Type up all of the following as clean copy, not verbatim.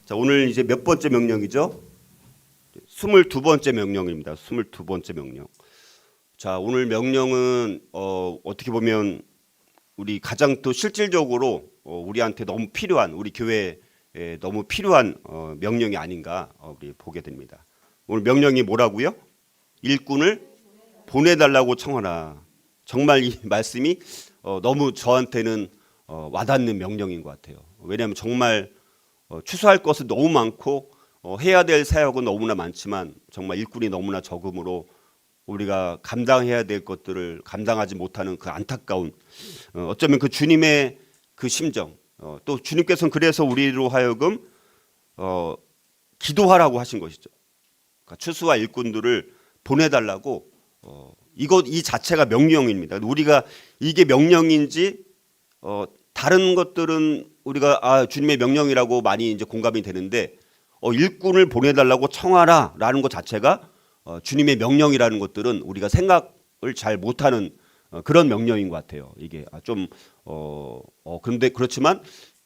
자, 오늘 이제 몇 번째 명령이죠? 22번째 명령입니다. 22번째 명령. 자, 오늘 명령은 어떻게 보면 우리 가장 또 실질적으로 우리한테 너무 필요한, 우리 교회에 너무 필요한 명령이 아닌가 우리 보게 됩니다. 오늘 명령이 뭐라고요? 일꾼을 보내달라고 청하라. 정말 이 말씀이 너무 저한테는 와닿는 명령인 것 같아요. 왜냐하면 정말 추수할 것은 너무 많고 해야 될 사역은 너무나 많지만 정말 일꾼이 너무나 적음으로 우리가 감당해야 될 것들을 감당하지 못하는 그 안타까운 어쩌면 그 주님의 그 심정, 또 주님께서는 그래서 우리로 하여금 기도하라고 하신 것이죠. 그러니까 추수와 일꾼들을 보내달라고 이 자체가 명령입니다. 우리가 이게 명령인지 다른 것들은 우리가 주님의 명령이라고 많이 이제 공감이 되는데 일꾼을 보내달라고 청하라라는 것 자체가 주님의 명령이라는 것들은 우리가 생각을 잘 못하는 그런 명령인 것 같아요. 이게 좀 그런데 그렇지만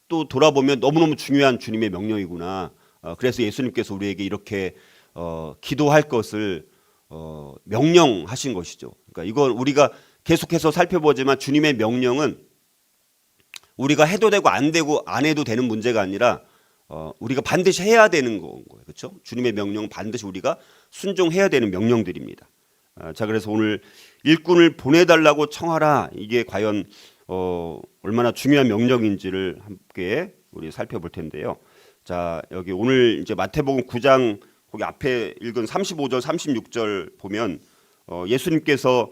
또 돌아보면 너무너무 중요한 주님의 명령이구나. 그래서 예수님께서 우리에게 이렇게 기도할 것을 명령하신 것이죠. 그러니까 이건 우리가 계속해서 살펴보지만 주님의 명령은 우리가 해도 되고 안 해도 되는 문제가 아니라 우리가 반드시 해야 되는 거예요. 그렇죠? 주님의 명령은 반드시 우리가 순종해야 되는 명령들입니다. 자, 그래서 오늘 일꾼을 보내달라고 청하라. 이게 과연 얼마나 중요한 명령인지를 함께 우리 살펴볼 텐데요. 자, 여기 오늘 이제 마태복음 9장 거기 앞에 읽은 35절, 36절 보면 예수님께서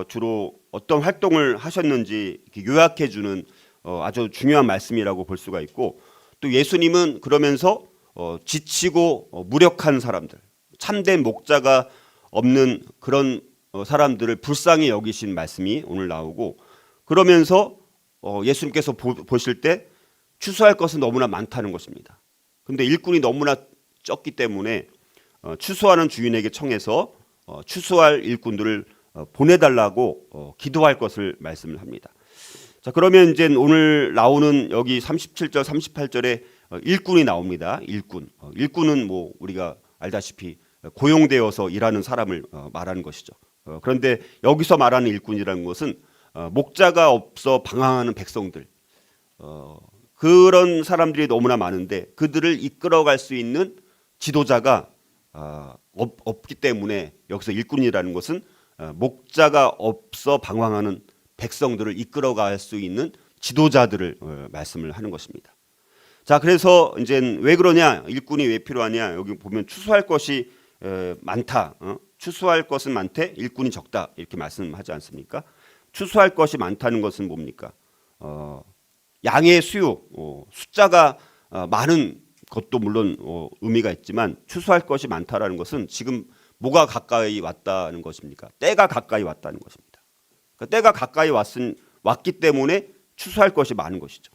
주로 어떤 활동을 하셨는지 요약해 주는 아주 중요한 말씀이라고 볼 수가 있고, 또 예수님은 그러면서 지치고 무력한 사람들, 참된 목자가 없는 그런 사람들을 불쌍히 여기신 말씀이 오늘 나오고, 그러면서 예수님께서 보실 때 추수할 것은 너무나 많다는 것입니다. 그런데 일꾼이 너무나 적기 때문에 추수하는 주인에게 청해서 추수할 일꾼들을 보내달라고 기도할 것을 말씀을 합니다. 자, 그러면 이제 오늘 나오는 여기 37절, 38절에 일꾼이 나옵니다. 일꾼은 뭐 우리가 알다시피 고용되어서 일하는 사람을 말하는 것이죠. 그런데 여기서 말하는 일꾼이라는 것은 목자가 없어 방황하는 백성들, 그런 사람들이 너무나 많은데 그들을 이끌어갈 수 있는 지도자가 없기 때문에 여기서 일꾼이라는 것은 목자가 없어 방황하는 백성들을 이끌어갈 수 있는 지도자들을 말씀을 하는 것입니다. 자, 그래서 이제 왜 그러냐, 일꾼이 왜 필요하냐, 여기 보면 추수할 것이 많다, 추수할 것은 많되 일꾼이 적다 이렇게 말씀하지 않습니까? 추수할 것이 많다는 것은 뭡니까? 양의 수요, 숫자가 많은 것도 물론 의미가 있지만 추수할 것이 많다라는 것은 지금 뭐가 가까이 왔다는 것입니까? 때가 가까이 왔다는 것입니다. 그러니까 때가 가까이 왔기 때문에 추수할 것이 많은 것이죠.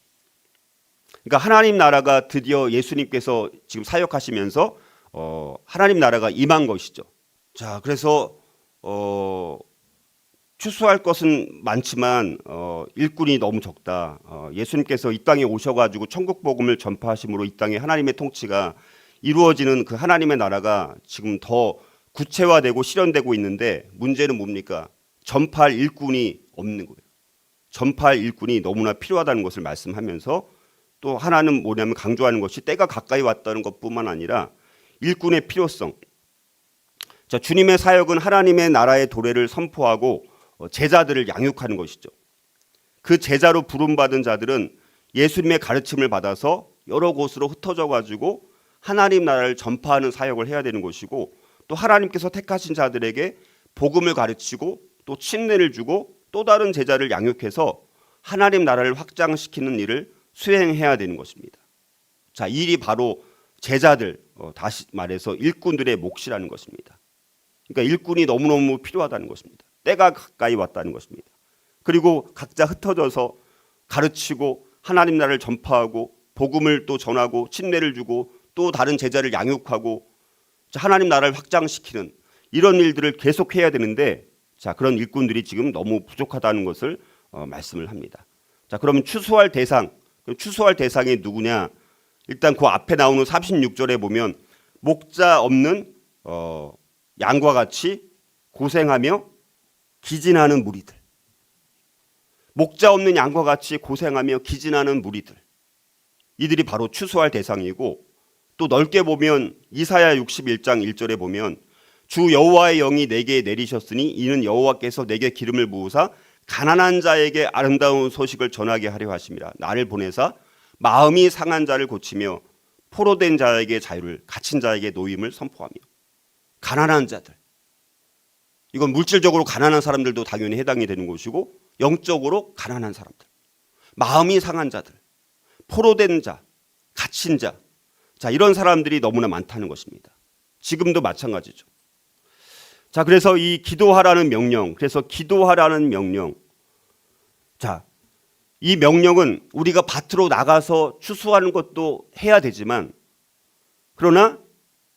그러니까 하나님 나라가 드디어 예수님께서 지금 사역하시면서 하나님 나라가 임한 것이죠. 자, 그래서 추수할 것은 많지만 일꾼이 너무 적다. 예수님께서 이 땅에 오셔가지고 천국 복음을 전파하심으로 이 땅에 하나님의 통치가 이루어지는 그 하나님의 나라가 지금 더 구체화되고 실현되고 있는데 문제는 뭡니까? 전파할 일꾼이 없는 거예요. 전파할 일꾼이 너무나 필요하다는 것을 말씀하면서 또 하나는 뭐냐면 강조하는 것이 때가 가까이 왔다는 것뿐만 아니라 일꾼의 필요성. 자, 주님의 사역은 하나님의 나라의 도래를 선포하고 제자들을 양육하는 것이죠. 그 제자로 부름받은 자들은 예수님의 가르침을 받아서 여러 곳으로 흩어져 가지고 하나님 나라를 전파하는 사역을 해야 되는 것이고, 또 하나님께서 택하신 자들에게 복음을 가르치고 또 침례를 주고 또 다른 제자를 양육해서 하나님 나라를 확장시키는 일을 수행해야 되는 것입니다. 자, 이 일이 바로 제자들, 다시 말해서 일꾼들의 몫이라는 것입니다. 그러니까 일꾼이 너무너무 필요하다는 것입니다. 때가 가까이 왔다는 것입니다. 그리고 각자 흩어져서 가르치고 하나님 나라를 전파하고 복음을 또 전하고 침례를 주고 또 다른 제자를 양육하고 하나님 나라를 확장시키는 이런 일들을 계속해야 되는데, 자, 그런 일꾼들이 지금 너무 부족하다는 것을 말씀을 합니다. 자, 그러면 추수할 대상이 누구냐? 일단 그 앞에 나오는 36절에 보면 목자 없는 양과 같이 고생하며 기진하는 무리들. 목자 없는 양과 같이 고생하며 기진하는 무리들. 이들이 바로 추수할 대상이고, 또 넓게 보면 이사야 61장 1절에 보면 주 여호와의 영이 내게 내리셨으니 이는 여호와께서 내게 기름을 부으사 가난한 자에게 아름다운 소식을 전하게 하려 하심이라. 나를 보내사 마음이 상한 자를 고치며 포로된 자에게 자유를, 갇힌 자에게 노임을 선포하며. 가난한 자들, 이건 물질적으로 가난한 사람들도 당연히 해당이 되는 것이고, 영적으로 가난한 사람들, 마음이 상한 자들, 포로된 자, 갇힌 자, 자, 이런 사람들이 너무나 많다는 것입니다. 지금도 마찬가지죠. 자, 그래서 이 기도하라는 명령, 그래서 기도하라는 명령. 자, 이 명령은 우리가 밭으로 나가서 추수하는 것도 해야 되지만, 그러나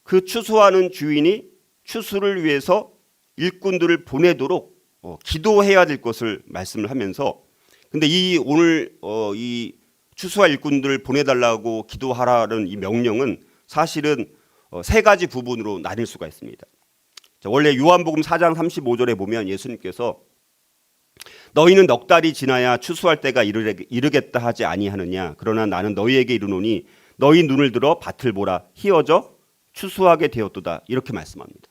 그 추수하는 주인이 추수를 위해서 일꾼들을 보내도록 기도해야 될 것을 말씀을 하면서, 근데 이 오늘 이 추수할 일꾼들을 보내달라고 기도하라는 이 명령은 사실은 세 가지 부분으로 나뉠 수가 있습니다. 자, 원래 요한복음 4장 35절에 보면 예수님께서 너희는 넉 달이 지나야 추수할 때가 이르겠다 하지 아니하느냐. 그러나 나는 너희에게 이르노니 너희 눈을 들어 밭을 보라. 희어져 추수하게 되었도다. 이렇게 말씀합니다.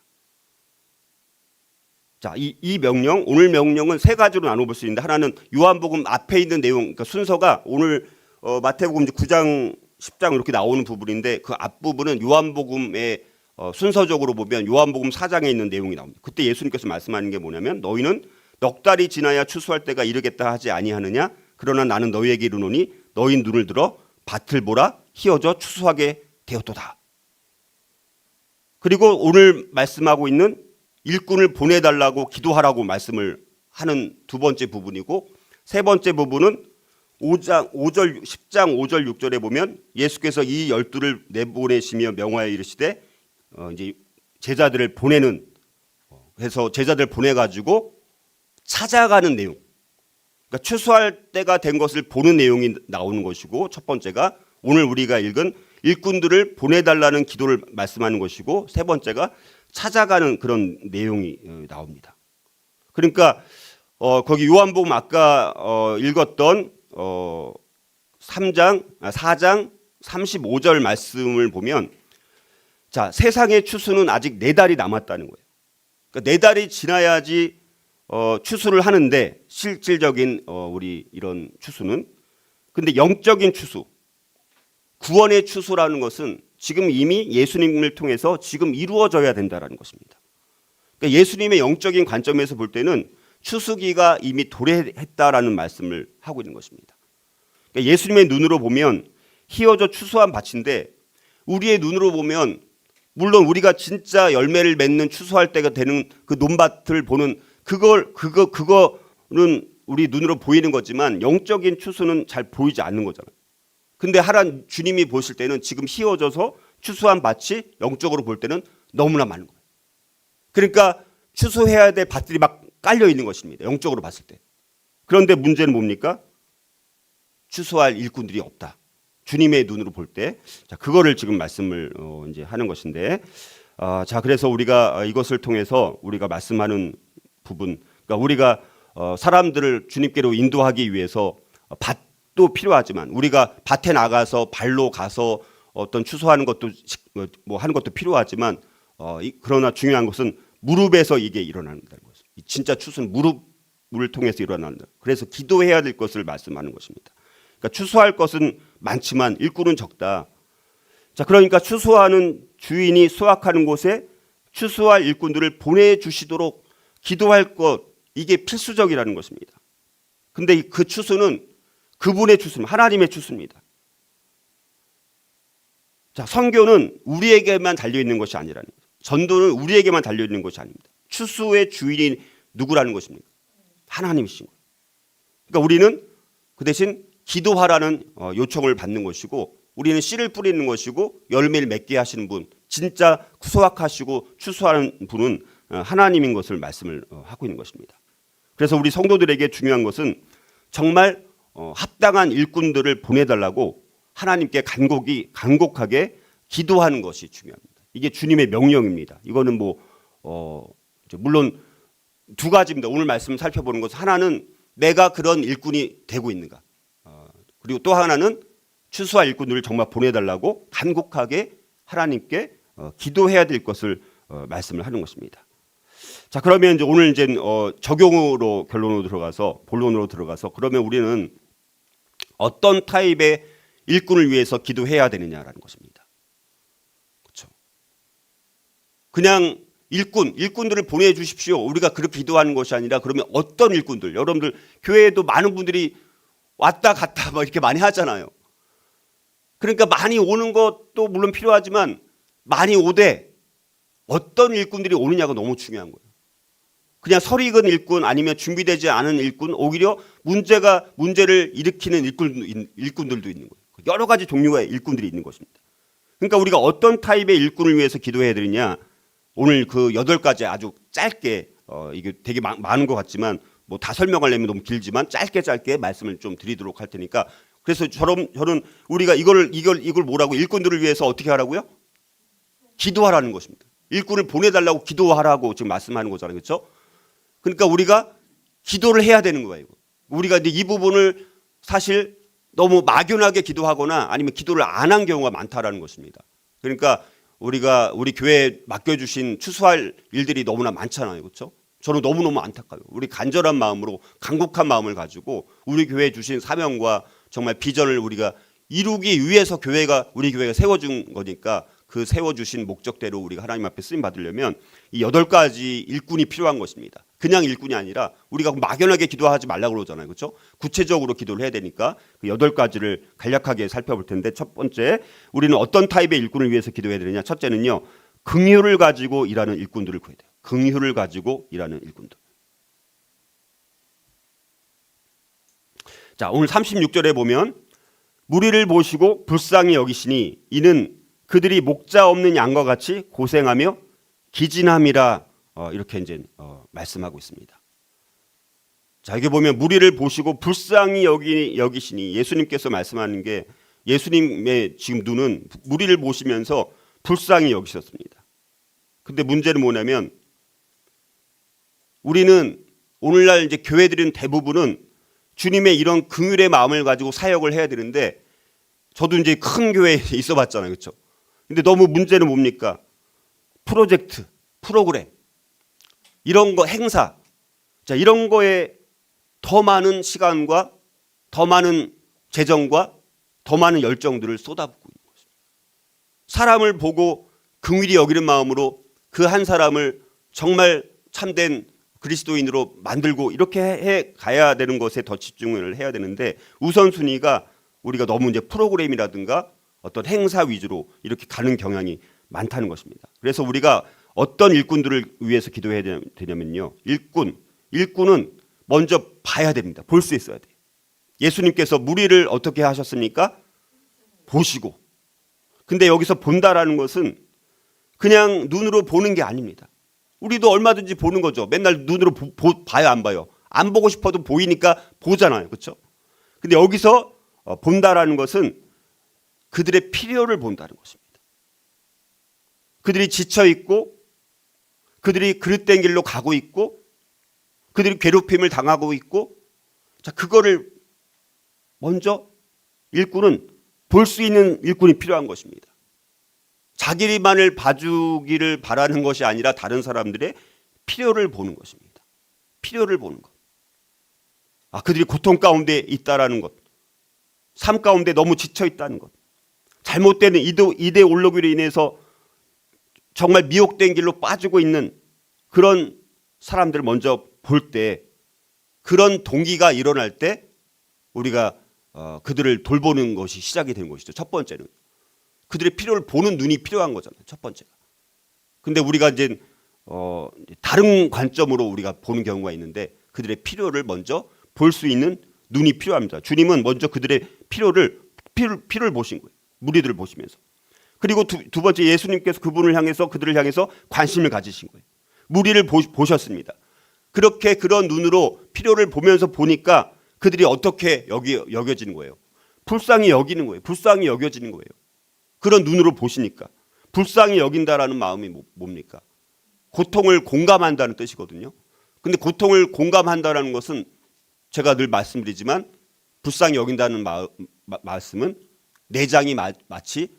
자, 이 명령, 오늘 명령은 세 가지로 나눠볼 수 있는데, 하나는 요한복음 앞에 있는 내용, 그러니까 순서가 오늘 마태복음 9장, 10장 이렇게 나오는 부분인데, 그 앞부분은 요한복음의 순서적으로 보면 요한복음 4장에 있는 내용이 나옵니다. 그때 예수님께서 말씀하는 게 뭐냐면, 너희는 넉 달이 지나야 추수할 때가 이르겠다 하지 아니하느냐. 그러나 나는 너희에게 이르노니 너희 눈을 들어 밭을 보라. 희어져 추수하게 되었도다. 그리고 오늘 말씀하고 있는 일꾼을 보내달라고 기도하라고 말씀을 하는 두 번째 부분이고, 세 번째 부분은 10장 5절 6절에 보면 예수께서 이 12를 내보내시며 명하여 이르시되 이제 제자들을 보내는, 그래서 제자들 보내가지고 찾아가는 내용, 그러니까 추수할 때가 된 것을 보는 내용이 나오는 것이고, 첫 번째가 오늘 우리가 읽은 일꾼들을 보내달라는 기도를 말씀하는 것이고, 세 번째가 찾아가는 그런 내용이 나옵니다. 그러니까 거기 요한복음 아까 읽었던 4장 35절 말씀을 보면, 자, 세상의 추수는 아직 4달이 남았다는 거예요. 그러니까 4달이 지나야지 추수를 하는데, 실질적인 우리 이런 추수는. 근데 영적인 추수, 구원의 추수라는 것은 지금 이미 예수님을 통해서 지금 이루어져야 된다는 것입니다. 그러니까 예수님의 영적인 관점에서 볼 때는 추수기가 이미 도래했다라는 말씀을 하고 있는 것입니다. 그러니까 예수님의 눈으로 보면 희어져 추수한 밭인데, 우리의 눈으로 보면 물론 우리가 진짜 열매를 맺는 추수할 때가 되는 그 논밭을 보는 그거는 우리 눈으로 보이는 거지만, 영적인 추수는 잘 보이지 않는 거잖아요. 근데 하나님 주님이 보실 때는 지금 희어져서 추수한 밭이 영적으로 볼 때는 너무나 많은 거예요. 그러니까 추수해야 될 밭들이 막 깔려 있는 것입니다. 영적으로 봤을 때. 그런데 문제는 뭡니까? 추수할 일꾼들이 없다. 주님의 눈으로 볼 때. 자, 그거를 지금 말씀을 이제 하는 것인데, 자, 그래서 우리가 이것을 통해서 우리가 말씀하는 부분, 그러니까 우리가 사람들을 주님께로 인도하기 위해서 밭도 필요하지만, 우리가 밭에 나가서 발로 가서 어떤 추수하는 것도 뭐 하는 것도 필요하지만, 그러나 중요한 것은 무릎에서 이게 일어난다는 것입니다. 진짜 추수는 무릎을 통해서 일어난다. 그래서 기도해야 될 것을 말씀하는 것입니다. 그러니까 추수할 것은 많지만 일꾼은 적다. 자, 그러니까 추수하는 주인이 수확하는 곳에 추수할 일꾼들을 보내주시도록 기도할 것, 이게 필수적이라는 것입니다. 근데 그 추수는 그분의 추수입니다. 하나님의 추수입니다. 자, 선교는 우리에게만 달려있는 것이 아니라는 거죠. 전도는 우리에게만 달려있는 것이 아닙니다. 추수의 주인이 누구라는 것입니까? 하나님이신 거예요. 그러니까 우리는 그 대신 기도하라는 요청을 받는 것이고, 우리는 씨를 뿌리는 것이고, 열매를 맺게 하시는 분, 진짜 수확하시고 추수하는 분은 하나님인 것을 말씀을 하고 있는 것입니다. 그래서 우리 성도들에게 중요한 것은 정말 합당한 일꾼들을 보내달라고 하나님께 간곡하게 기도하는 것이 중요합니다. 이게 주님의 명령입니다. 이거는 물론 두 가지입니다. 오늘 말씀 살펴보는 것은 하나는 내가 그런 일꾼이 되고 있는가, 그리고 또 하나는 추수와 일꾼들을 정말 보내달라고 간곡하게 하나님께 기도해야 될 것을 말씀을 하는 것입니다. 자, 그러면 이제 오늘 이제 적용으로 본론으로 들어가서 그러면 우리는 어떤 타입의 일꾼을 위해서 기도해야 되느냐라는 것입니다. 그렇죠? 그냥 일꾼들을 보내주십시오. 우리가 그렇게 기도하는 것이 아니라 그러면 어떤 일꾼들, 여러분들 교회에도 많은 분들이 왔다 갔다 막 이렇게 많이 하잖아요. 그러니까 많이 오는 것도 물론 필요하지만 많이 오되 어떤 일꾼들이 오느냐가 너무 중요한 거예요. 그냥 설익은 일꾼 아니면 준비되지 않은 일꾼, 오히려 문제를 일으키는 일꾼들도 있는 거예요. 여러 가지 종류의 일꾼들이 있는 것입니다. 그러니까 우리가 어떤 타입의 일꾼을 위해서 기도해야 되느냐, 오늘 그 8가지 아주 짧게 이게 되게 많은 것 같지만 다 설명하려면 너무 길지만 짧게 말씀을 좀 드리도록 할 테니까, 그래서 저는 우리가 이걸 뭐라고, 일꾼들을 위해서 어떻게 하라고요? 기도하라는 것입니다. 일꾼을 보내달라고 기도하라고 지금 말씀하는 거잖아요. 그렇죠? 그러니까 우리가 기도를 해야 되는 거예요. 우리가 이제 이 부분을 사실 너무 막연하게 기도하거나 아니면 기도를 안 한 경우가 많다라는 것입니다. 그러니까 우리 교회에 맡겨주신 추수할 일들이 너무나 많잖아요. 그렇죠? 저는 너무너무 안타까워요. 우리 간절한 마음으로 간곡한 마음을 가지고 우리 교회에 주신 사명과 정말 비전을 우리가 이루기 위해서 우리 교회가 세워준 거니까 그 세워주신 목적대로 우리가 하나님 앞에 쓰임 받으려면 이 8가지 일꾼이 필요한 것입니다. 그냥 일꾼이 아니라 우리가 막연하게 기도하지 말라고 그러잖아요. 그렇죠? 구체적으로 기도를 해야 되니까 그 8가지를 간략하게 살펴볼 텐데, 첫 번째, 우리는 어떤 타입의 일꾼을 위해서 기도해야 되느냐. 첫째는요, 긍휼을 가지고 일하는 일꾼들을 구해야 돼요. 긍휼을 가지고 일하는 일꾼들. 자, 오늘 36절에 보면 무리를 보시고 불쌍히 여기시니 이는 그들이 목자 없는 양과 같이 고생하며 기진함이라, 이렇게 이제 말씀하고 있습니다. 자, 여기 보면 무리를 보시고 불쌍히 여기시니, 예수님께서 말씀하는 게, 예수님의 지금 눈은 무리를 보시면서 불쌍히 여기셨습니다. 근데 문제는 뭐냐면, 우리는 오늘날 이제 교회들은 대부분은 주님의 이런 긍휼의 마음을 가지고 사역을 해야 되는데, 저도 이제 큰 교회에 있어 봤잖아요. 그렇죠? 근데 너무 문제는 뭡니까? 프로젝트, 프로그램, 이런 거, 행사, 자, 이런 거에 더 많은 시간과 더 많은 재정과 더 많은 열정들을 쏟아붓고 있는 것입니다. 사람을 보고 긍휼히 여기는 마음으로 그 한 사람을 정말 참된 그리스도인으로 만들고 이렇게 해 가야 되는 것에 더 집중을 해야 되는데, 우선순위가 우리가 너무 이제 프로그램이라든가 어떤 행사 위주로 이렇게 가는 경향이 많다는 것입니다. 그래서 우리가 어떤 일꾼들을 위해서 기도해야 되냐면요, 일꾼은 먼저 봐야 됩니다. 볼 수 있어야 돼요. 예수님께서 무리를 어떻게 하셨습니까? 보시고. 근데 여기서 본다라는 것은 그냥 눈으로 보는 게 아닙니다. 우리도 얼마든지 보는 거죠. 맨날 눈으로 봐요, 안 봐요? 안 보고 싶어도 보이니까 보잖아요. 그렇죠? 근데 여기서 본다라는 것은 그들의 필요를 본다는 것입니다. 그들이 지쳐 있고, 그들이 그릇된 길로 가고 있고, 그들이 괴롭힘을 당하고 있고, 자, 그거를 먼저 일꾼은 볼 수 있는 일꾼이 필요한 것입니다. 자기만을 봐주기를 바라는 것이 아니라 다른 사람들의 필요를 보는 것입니다. 필요를 보는 것. 그들이 고통 가운데 있다라는 것, 삶 가운데 너무 지쳐 있다는 것, 잘못된 이데올로기로 인해서 정말 미혹된 길로 빠지고 있는 그런 사람들을 먼저 볼 때, 그런 동기가 일어날 때 우리가 그들을 돌보는 것이 시작이 되는 것이죠. 첫 번째는 그들의 필요를 보는 눈이 필요한 거잖아요. 첫 번째가. 근데 우리가 이제 다른 관점으로 우리가 보는 경우가 있는데, 그들의 필요를 먼저 볼 수 있는 눈이 필요합니다. 주님은 먼저 그들의 필요를 보신 거예요. 무리들을 보시면서. 그리고 두 번째, 예수님께서 그들을 향해서 관심을 가지신 거예요. 무리를 보셨습니다. 그렇게 그런 눈으로 필요를 보면서 보니까 그들이 어떻게 여겨지는 거예요? 불쌍히 여기는 거예요. 불쌍히 여겨지는 거예요. 그런 눈으로 보시니까. 불쌍히 여긴다라는 마음이 뭡니까? 고통을 공감한다는 뜻이거든요. 근데 고통을 공감한다라는 것은 제가 늘 말씀드리지만 불쌍히 여긴다는 말씀은 내장이 마치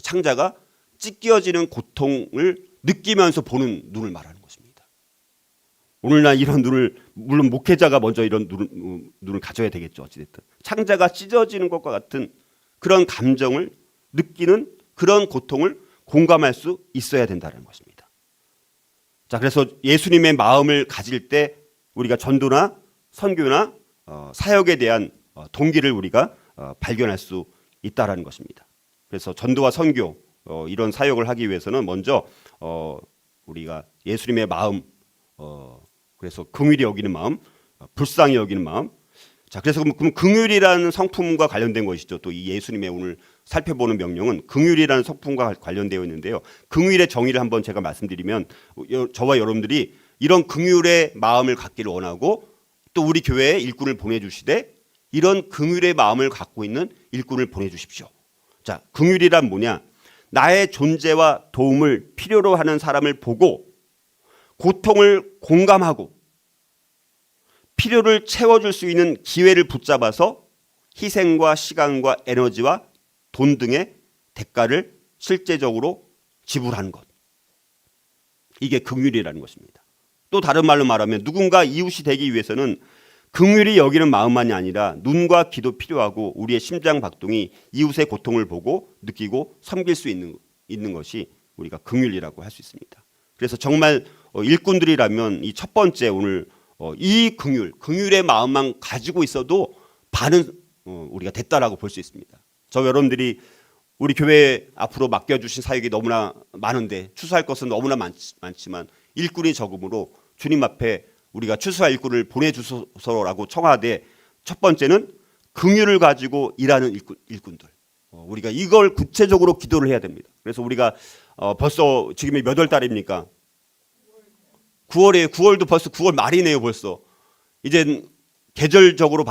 창자가 찢겨지는 고통을 느끼면서 보는 눈을 말하는 것입니다. 오늘날 이런 눈을, 물론 목회자가 먼저 이런 눈을 가져야 되겠죠. 어찌됐든 창자가 찢어지는 것과 같은 그런 감정을 느끼는 그런 고통을 공감할 수 있어야 된다는 것입니다. 자, 그래서 예수님의 마음을 가질 때 우리가 전도나 선교나 사역에 대한 동기를 우리가 발견할 수 있다라는 것입니다. 그래서 전도와 선교 이런 사역을 하기 위해서는 먼저 우리가 예수님의 마음, 그래서 긍휼히 여기는 마음, 불쌍히 여기는 마음. 자, 그래서 그럼 긍휼이라는 성품과 관련된 것이죠. 또 이 예수님의 오늘 살펴보는 명령은 긍휼이라는 성품과 관련되어 있는데요. 긍휼의 정의를 한번 제가 말씀드리면 저와 여러분들이 이런 긍휼의 마음을 갖기를 원하고 또 우리 교회에 일꾼을 보내주시되 이런 긍휼의 마음을 갖고 있는 일꾼을 보내주십시오. 자, 긍휼이란 뭐냐? 나의 존재와 도움을 필요로 하는 사람을 보고 고통을 공감하고 필요를 채워줄 수 있는 기회를 붙잡아서 희생과 시간과 에너지와 돈 등의 대가를 실제적으로 지불하는 것. 이게 긍휼이라는 것입니다. 또 다른 말로 말하면 누군가 이웃이 되기 위해서는 긍휼히 여기는 마음만이 아니라 눈과 귀도 필요하고 우리의 심장 박동이 이웃의 고통을 보고 느끼고 섬길 수 있는 것이 우리가 긍휼이라고 할 수 있습니다. 그래서 정말 일꾼들이라면 이 첫 번째 오늘 이 긍휼의 마음만 가지고 있어도 반은 우리가 됐다라고 볼 수 있습니다. 저 여러분들이 우리 교회 앞으로 맡겨주신 사역이 너무나 많은데 추수할 것은 너무나 많지만 일꾼이 적음으로 주님 앞에 우리가 추수할 일꾼을 보내주소서라고 청하되 첫 번째는 긍휼을 가지고 일하는 일꾼들. 우리가 이걸 구체적으로 기도를 해야 됩니다. 그래서 우리가 벌써 지금이 몇 월 달입니까? 9월이에요. 9월도 벌써 9월 말이네요. 벌써. 이제 계절적으로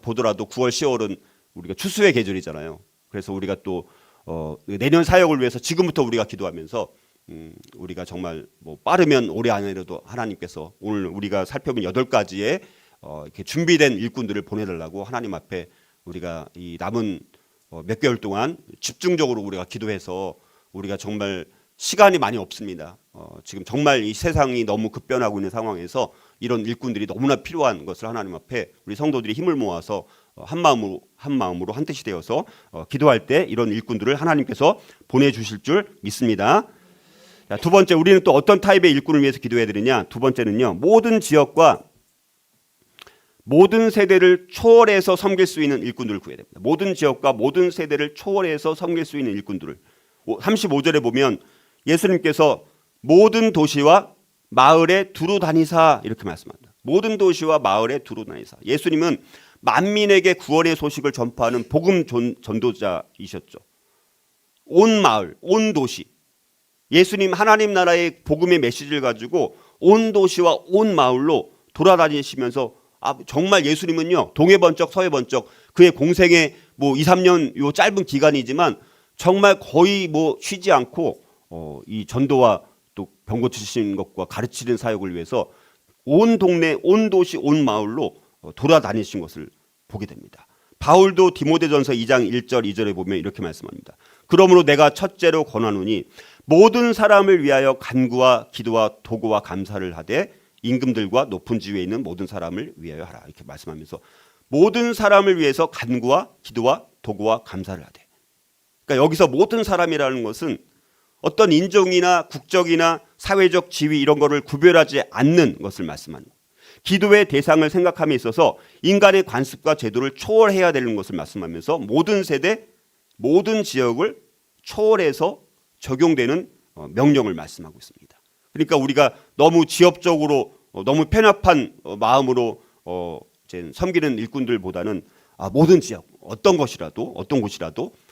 보더라도 9월, 10월은 우리가 추수의 계절이잖아요. 그래서 우리가 또 내년 사역을 위해서 지금부터 우리가 기도하면서 우리가 정말 뭐 빠르면 올해 안에라도 하나님께서 오늘 우리가 살펴본 8가지의 이렇게 준비된 일꾼들을 보내달라고 하나님 앞에 우리가 이 남은 몇 개월 동안 집중적으로 우리가 기도해서 우리가 정말 시간이 많이 없습니다. 지금 정말 이 세상이 너무 급변하고 있는 상황에서 이런 일꾼들이 너무나 필요한 것을 하나님 앞에 우리 성도들이 힘을 모아서 한 마음으로 한 뜻이 되어서 기도할 때 이런 일꾼들을 하나님께서 보내주실 줄 믿습니다. 자, 두 번째, 우리는 또 어떤 타입의 일꾼을 위해서 기도해야 되느냐? 두 번째는요, 모든 지역과 모든 세대를 초월해서 섬길 수 있는 일꾼들을 구해야 됩니다. 모든 지역과 모든 세대를 초월해서 섬길 수 있는 일꾼들을. 35절에 보면 예수님께서 모든 도시와 마을에 두루 다니사 이렇게 말씀합니다. 모든 도시와 마을에 두루 다니사. 예수님은 만민에게 구원의 소식을 전파하는 복음 전도자이셨죠. 온 마을, 온 도시. 예수님 하나님 나라의 복음의 메시지를 가지고 온 도시와 온 마을로 돌아다니시면서 정말 예수님은요, 동해 번쩍 서해 번쩍 그의 공생의 뭐 2, 3년 요 짧은 기간이지만 정말 거의 뭐 쉬지 않고 이 전도와 또 병 고치시는 것과 가르치는 사역을 위해서 온 동네, 온 도시, 온 마을로 돌아다니신 것을 보게 됩니다. 바울도 디모데전서 2장 1절 2절에 보면 이렇게 말씀합니다. 그러므로 내가 첫째로 권하노니 모든 사람을 위하여 간구와 기도와 도구와 감사를 하되 임금들과 높은 지위에 있는 모든 사람을 위하여 하라. 이렇게 말씀하면서 모든 사람을 위해서 간구와 기도와 도구와 감사를 하되. 그러니까 여기서 모든 사람이라는 것은 어떤 인종이나 국적이나 사회적 지위 이런 거를 구별하지 않는 것을 말씀하는 거예요. 기도의 대상을 생각함에 있어서 인간의 관습과 제도를 초월해야 되는 것을 말씀하면서 모든 세대, 모든 지역을 초월해서 적용되는 명령을 말씀하고 있습니다. 그러니까 우리가 너무 지역적으로 너무 편협한 마음으로 섬기는 일꾼들보다는 모든 지역, 어떤 곳이라도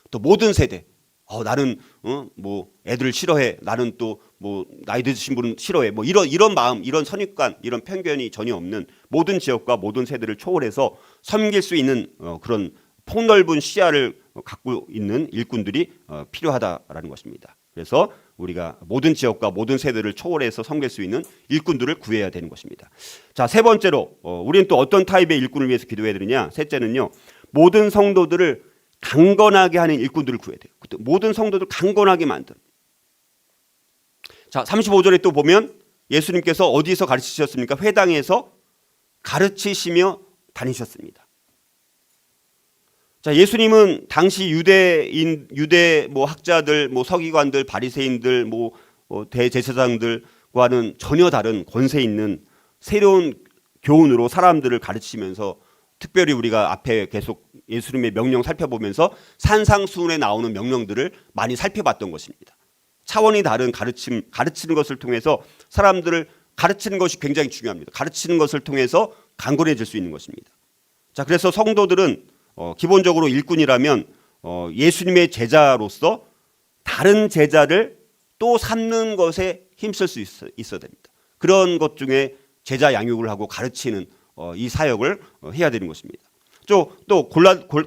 또 모든 세대, 나는 뭐 애들 싫어해, 나는 또 뭐 나이 드신 분은 싫어해, 뭐 이런 마음, 이런 선입관, 이런 편견이 전혀 없는 모든 지역과 모든 세대를 초월해서 섬길 수 있는 그런 폭넓은 시야를 갖고 있는 일꾼들이 필요하다라는 것입니다. 그래서 우리가 모든 지역과 모든 세대를 초월해서 섬길 수 있는 일꾼들을 구해야 되는 것입니다. 자, 세 번째로 우리는 또 어떤 타입의 일꾼을 위해서 기도해야 되느냐? 셋째는요, 모든 성도들을 강건하게 하는 일꾼들을 구해야 돼요. 모든 성도들 강건하게 만든. 자, 35절에 또 보면 예수님께서 어디서 가르치셨습니까? 회당에서 가르치시며 다니셨습니다. 자, 예수님은 당시 유대 학자들, 서기관들, 바리새인들, 대제사장들과는 전혀 다른 권세 있는 새로운 교훈으로 사람들을 가르치면서, 특별히 우리가 앞에 계속 예수님의 명령 살펴보면서 산상수훈에 나오는 명령들을 많이 살펴봤던 것입니다. 차원이 다른 가르치는 것을 통해서 사람들을 가르치는 것이 굉장히 중요합니다. 가르치는 것을 통해서 강건해질 수 있는 것입니다. 자, 그래서 성도들은 기본적으로 일꾼이라면 예수님의 제자로서 다른 제자를 또 삼는 것에 힘쓸 수 있어야 됩니다. 그런 것 중에 제자 양육을 하고 가르치는 이 사역을 해야 되는 것입니다. 또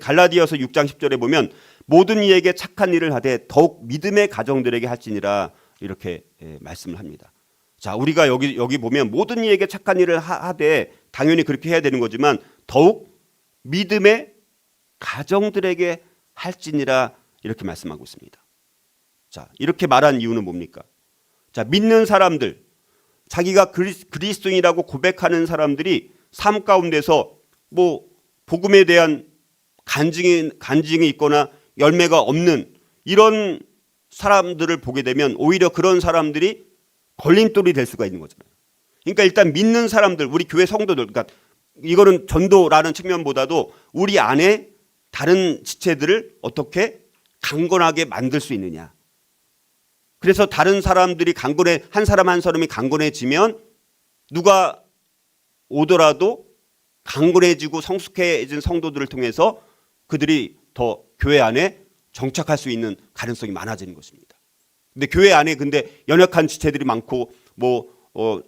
갈라디아서 6장 10절에 보면 모든 이에게 착한 일을 하되 더욱 믿음의 가정들에게 할지니라, 이렇게 말씀을 합니다. 자, 우리가 여기 보면 모든 이에게 착한 일을 하되 당연히 그렇게 해야 되는 거지만 더욱 믿음의 가정들에게 할지니라, 이렇게 말씀하고 있습니다. 자, 이렇게 말한 이유는 뭡니까? 자, 믿는 사람들, 자기가 그리스도인이라고 고백하는 사람들이 삶 가운데서 복음에 대한 간증이 있거나 열매가 없는 이런 사람들을 보게 되면 오히려 그런 사람들이 걸림돌이 될 수가 있는 거잖아요. 그러니까 일단 믿는 사람들, 우리 교회 성도들, 그러니까 이거는 전도라는 측면보다도 우리 안에 다른 지체들을 어떻게 강건하게 만들 수 있느냐. 그래서 다른 사람들이 한 사람 한 사람이 강건해지면 누가 오더라도 강건해지고 성숙해진 성도들을 통해서 그들이 더 교회 안에 정착할 수 있는 가능성이 많아지는 것입니다. 근데 교회 안에 연약한 지체들이 많고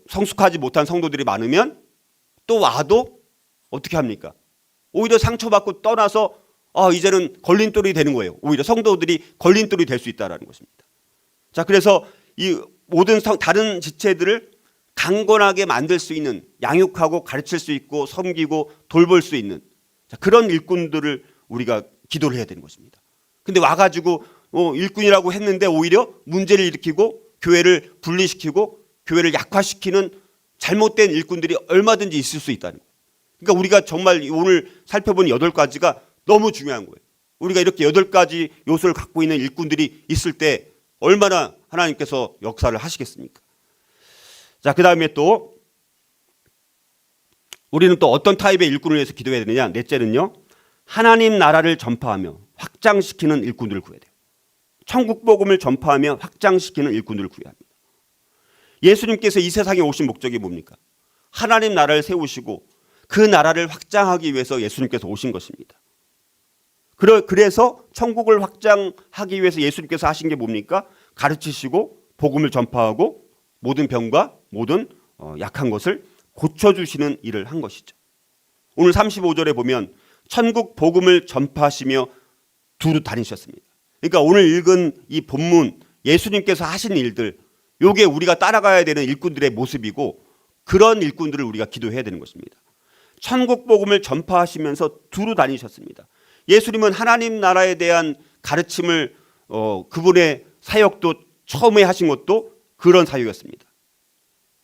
성숙하지 못한 성도들이 많으면 또 와도 어떻게 합니까? 오히려 상처받고 떠나서 이제는 걸림돌이 되는 거예요. 오히려 성도들이 걸림돌이 될 수 있다는 것입니다. 자, 그래서 이 모든 다른 지체들을 강건하게 만들 수 있는, 양육하고 가르칠 수 있고 섬기고 돌볼 수 있는 그런 일꾼들을 우리가 기도를 해야 되는 것입니다. 근데 와가지고 일꾼이라고 했는데 오히려 문제를 일으키고 교회를 분리시키고 교회를 약화시키는 잘못된 일꾼들이 얼마든지 있을 수 있다는 거예요. 그러니까 우리가 정말 오늘 살펴본 8가지가 너무 중요한 거예요. 우리가 이렇게 8가지 요소를 갖고 있는 일꾼들이 있을 때 얼마나 하나님께서 역사를 하시겠습니까? 자, 그 다음에 또 우리는 또 어떤 타입의 일꾼을 위해서 기도해야 되느냐? 넷째는요, 하나님 나라를 전파하며 확장시키는 일꾼들을 구해야 돼요. 천국 복음을 전파하며 확장시키는 일꾼들을 구해야 합니다. 예수님께서 이 세상에 오신 목적이 뭡니까? 하나님 나라를 세우시고 그 나라를 확장하기 위해서 예수님께서 오신 것입니다. 그래서 천국을 확장하기 위해서 예수님께서 하신 게 뭡니까? 가르치시고 복음을 전파하고 모든 병과 모든 약한 것을 고쳐주시는 일을 한 것이죠. 오늘 35절에 보면 천국 복음을 전파하시며 두루 다니셨습니다. 그러니까 오늘 읽은 이 본문, 예수님께서 하신 일들, 요게 우리가 따라가야 되는 일꾼들의 모습이고 그런 일꾼들을 우리가 기도해야 되는 것입니다. 천국 복음을 전파하시면서 두루 다니셨습니다. 예수님은 하나님 나라에 대한 가르침을 그분의 사역도 처음에 하신 것도 그런 사역이었습니다.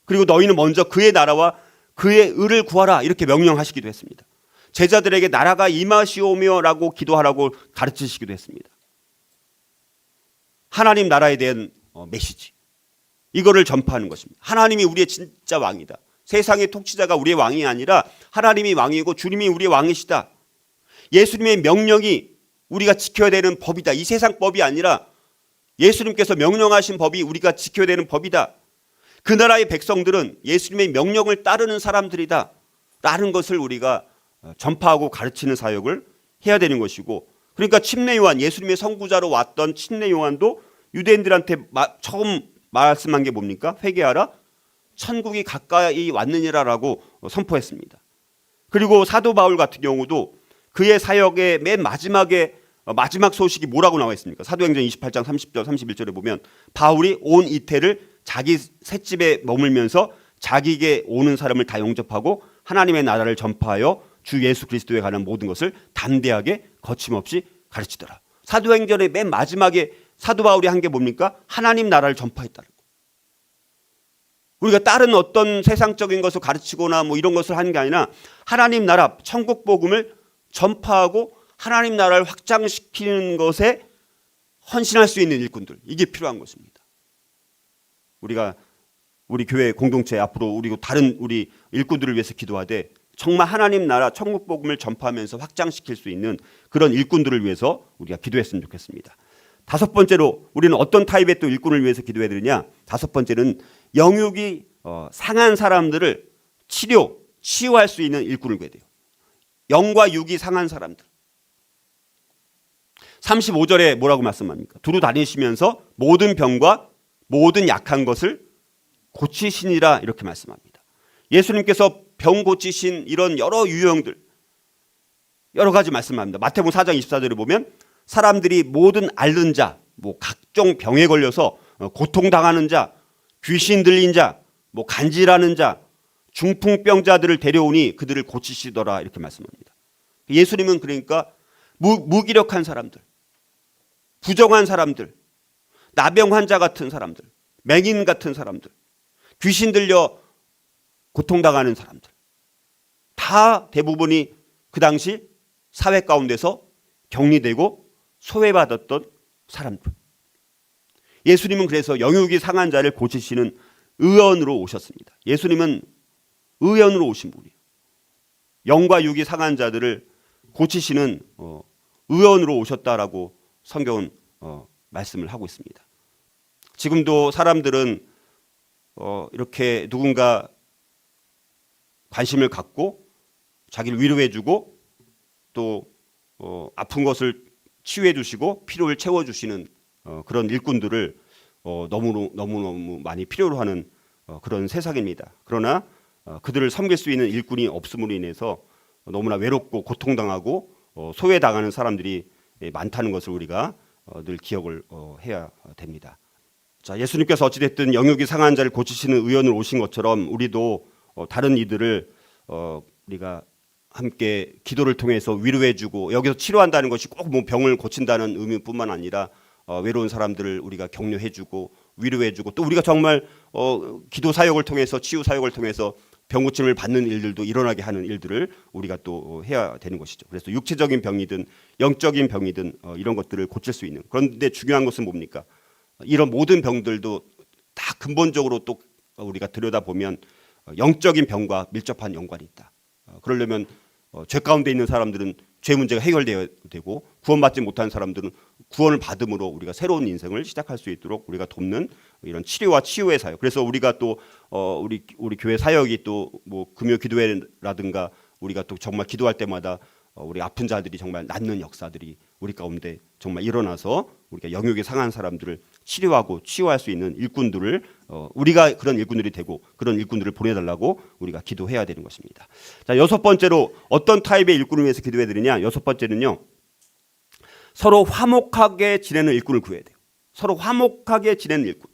그리고 너희는 먼저 그의 나라와 그의 의를 구하라, 이렇게 명령하시기도 했습니다. 제자들에게 나라가 임하시오며라고 기도하라고 가르치시기도 했습니다. 하나님 나라에 대한 메시지, 이거를 전파하는 것입니다. 하나님이 우리의 진짜 왕이다. 세상의 통치자가 우리의 왕이 아니라 하나님이 왕이고 주님이 우리의 왕이시다. 예수님의 명령이 우리가 지켜야 되는 법이다. 이 세상 법이 아니라 예수님께서 명령하신 법이 우리가 지켜야 되는 법이다. 그 나라의 백성들은 예수님의 명령을 따르는 사람들이다 라는 것을 우리가 전파하고 가르치는 사역을 해야 되는 것이고, 그러니까 침례 요한, 예수님의 선구자로 왔던 침례 요한도 유대인들한테 처음 말씀한 게 뭡니까? 회개하라, 천국이 가까이 왔느니라라고 선포했습니다. 그리고 사도 바울 같은 경우도 그의 사역의 맨 마지막에 마지막 소식이 뭐라고 나와 있습니까? 사도행전 28장 30절 31절에 보면 바울이 온 이태를 자기 셋집에 머물면서 자기에게 오는 사람을 다 영접하고 하나님의 나라를 전파하여 주 예수 그리스도에 관한 모든 것을 담대하게 거침없이 가르치더라. 사도행전의 맨 마지막에 사도 바울이 한 게 뭡니까? 하나님 나라를 전파했다는 거. 우리가 다른 어떤 세상적인 것을 가르치거나 뭐 이런 것을 하는 게 아니라 하나님 나라 천국 복음을 전파하고 하나님 나라를 확장시키는 것에 헌신할 수 있는 일꾼들, 이게 필요한 것입니다. 우리가 우리 교회 공동체 앞으로 우리 다른 우리 일꾼들을 위해서 기도하되 정말 하나님 나라 천국 복음을 전파하면서 확장시킬 수 있는 그런 일꾼들을 위해서 우리가 기도했으면 좋겠습니다. 다섯 번째로 우리는 어떤 타입의 또 일꾼을 위해서 기도해야 되느냐? 다섯 번째는 영육이 상한 사람들을 치유할 수 있는 일꾼을 구해야 돼요. 영과 육이 상한 사람들. 35절에 뭐라고 말씀합니까? 두루 다니시면서 모든 병과 모든 약한 것을 고치시니라 이렇게 말씀합니다. 예수님께서 병 고치신 이런 여러 유형들 여러 가지 말씀합니다. 마태복음 4장 24절에 보면 사람들이 모든 앓는 자, 뭐 각종 병에 걸려서 고통당하는 자, 귀신 들린 자, 뭐 간질하는 자, 중풍병자들을 데려오니 그들을 고치시더라 이렇게 말씀합니다. 예수님은 그러니까 무기력한 사람들, 부정한 사람들, 나병 환자 같은 사람들, 맹인 같은 사람들, 귀신 들려 고통당하는 사람들 다 대부분이 그 당시 사회 가운데서 격리되고 소외받았던 사람들. 예수님은 그래서 영육이 상한 자를 고치시는 의원으로 오셨습니다. 예수님은 의원으로 오신 분이에요. 영과 육이 상한 자들을 고치시는 의원으로 오셨다라고 성경은 말씀을 하고 있습니다. 지금도 사람들은 이렇게 누군가 관심을 갖고 자기를 위로해주고 또 아픈 것을 치유해주시고 필요를 채워주시는 그런 일꾼들을 너무너무 많이 필요로 하는 그런 세상입니다. 그러나 그들을 섬길 수 있는 일꾼이 없음으로 인해서 너무나 외롭고 고통당하고 소외당하는 사람들이 많다는 것을 우리가 늘 기억을 해야 됩니다. 자, 예수님께서 어찌됐든 영육이 상한 자를 고치시는 의원으로 오신 것처럼 우리도 다른 이들을 우리가 함께 기도를 통해서 위로해주고 여기서 치료한다는 것이 꼭 뭐 병을 고친다는 의미뿐만 아니라 외로운 사람들을 우리가 격려해주고 위로해주고 또 우리가 정말 기도 사역을 통해서 치유 사역을 통해서 병 고침을 받는 일들도 일어나게 하는 일들을 우리가 또 해야 되는 것이죠. 그래서 육체적인 병이든 영적인 병이든 이런 것들을 고칠 수 있는. 그런데 중요한 것은 뭡니까? 이런 모든 병들도 다 근본적으로 또 우리가 들여다보면 영적인 병과 밀접한 연관이 있다. 그러려면 죄 가운데 있는 사람들은 죄 문제가 해결되어야 되고 구원받지 못한 사람들은 구원을 받음으로 우리가 새로운 인생을 시작할 수 있도록 우리가 돕는 이런 치료와 치유의 사역. 그래서 우리가 또 우리 교회 사역이 또 뭐 금요 기도회라든가 우리가 또 정말 기도할 때마다 우리 아픈 자들이 정말 낫는 역사들이 우리 가운데 정말 일어나서 우리가 영역이 상한 사람들을 치료하고 치유할 수 있는 일꾼들을 우리가 그런 일꾼들이 되고 그런 일꾼들을 보내달라고 우리가 기도해야 되는 것입니다. 자, 여섯 번째로 어떤 타입의 일꾼을 위해서 기도해야 되느냐? 여섯 번째는요. 서로 화목하게 지내는 일꾼을 구해야 돼요. 서로 화목하게 지내는 일꾼.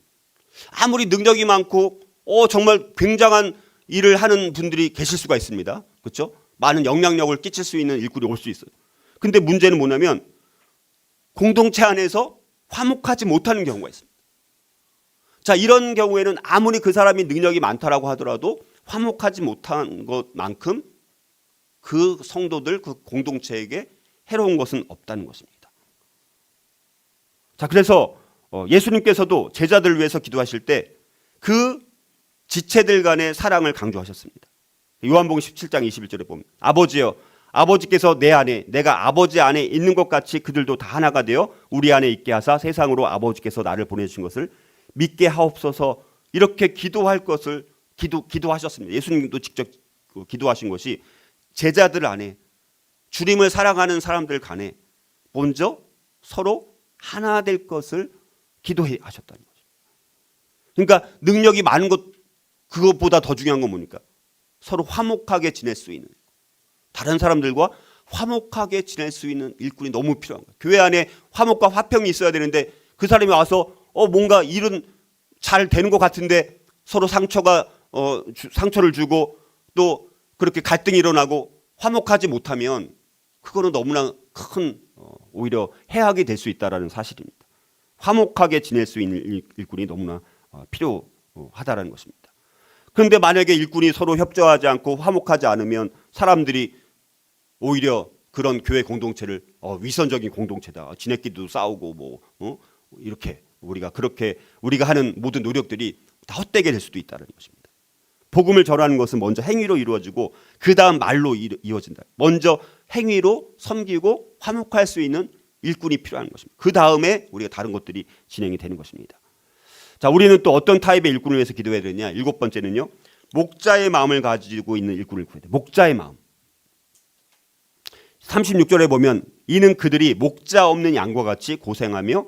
아무리 능력이 많고 정말 굉장한 일을 하는 분들이 계실 수가 있습니다. 그렇죠? 많은 영향력을 끼칠 수 있는 일꾼이 올 수 있어요. 근데 문제는 뭐냐면 공동체 안에서 화목하지 못하는 경우가 있습니다. 자, 이런 경우에는 아무리 그 사람이 능력이 많다라고 하더라도 화목하지 못한 것만큼 그 성도들, 그 공동체에게 해로운 것은 없다는 것입니다. 자, 그래서 예수님께서도 제자들을 위해서 기도하실 때 그 지체들 간의 사랑을 강조하셨습니다. 요한복음 17장 21절에 보면 아버지여 아버지께서 내 안에 내가 아버지 안에 있는 것 같이 그들도 다 하나가 되어 우리 안에 있게 하사 세상으로 아버지께서 나를 보내주신 것을 믿게 하옵소서. 이렇게 기도할 것을 기도하셨습니다. 예수님도 직접 기도하신 것이 제자들 안에 주님을 사랑하는 사람들 간에 먼저 서로 하나 될 것을 기도하셨다는 거죠. 그러니까 능력이 많은 것 그것보다 더 중요한 건 뭡니까? 서로 화목하게 지낼 수 있는, 다른 사람들과 화목하게 지낼 수 있는 일꾼이 너무 필요한 거예요. 교회 안에 화목과 화평이 있어야 되는데 그 사람이 와서 뭔가 일은 잘 되는 것 같은데 서로 상처를 주고 또 그렇게 갈등이 일어나고 화목하지 못하면 그거는 너무나 큰 오히려 해악이 될 수 있다는 사실입니다. 화목하게 지낼 수 있는 일꾼이 너무나 필요하다는 것입니다. 그런데 만약에 일꾼이 서로 협조하지 않고 화목하지 않으면 사람들이 오히려 그런 교회 공동체를 위선적인 공동체다, 지네끼리도 싸우고 이렇게 우리가 하는 모든 노력들이 다 헛되게 될 수도 있다는 것입니다. 복음을 전하는 것은 먼저 행위로 이루어지고 그 다음 말로 이루어진다. 먼저 행위로 섬기고 화목할 수 있는 일꾼이 필요한 것입니다. 그 다음에 우리가 다른 것들이 진행이 되는 것입니다. 자, 우리는 또 어떤 타입의 일꾼을 위해서 기도해야 되느냐? 7번째는요. 목자의 마음을 가지고 있는 일꾼을 구해야 돼. 목자의 마음. 36절에 보면 이는 그들이 목자 없는 양과 같이 고생하며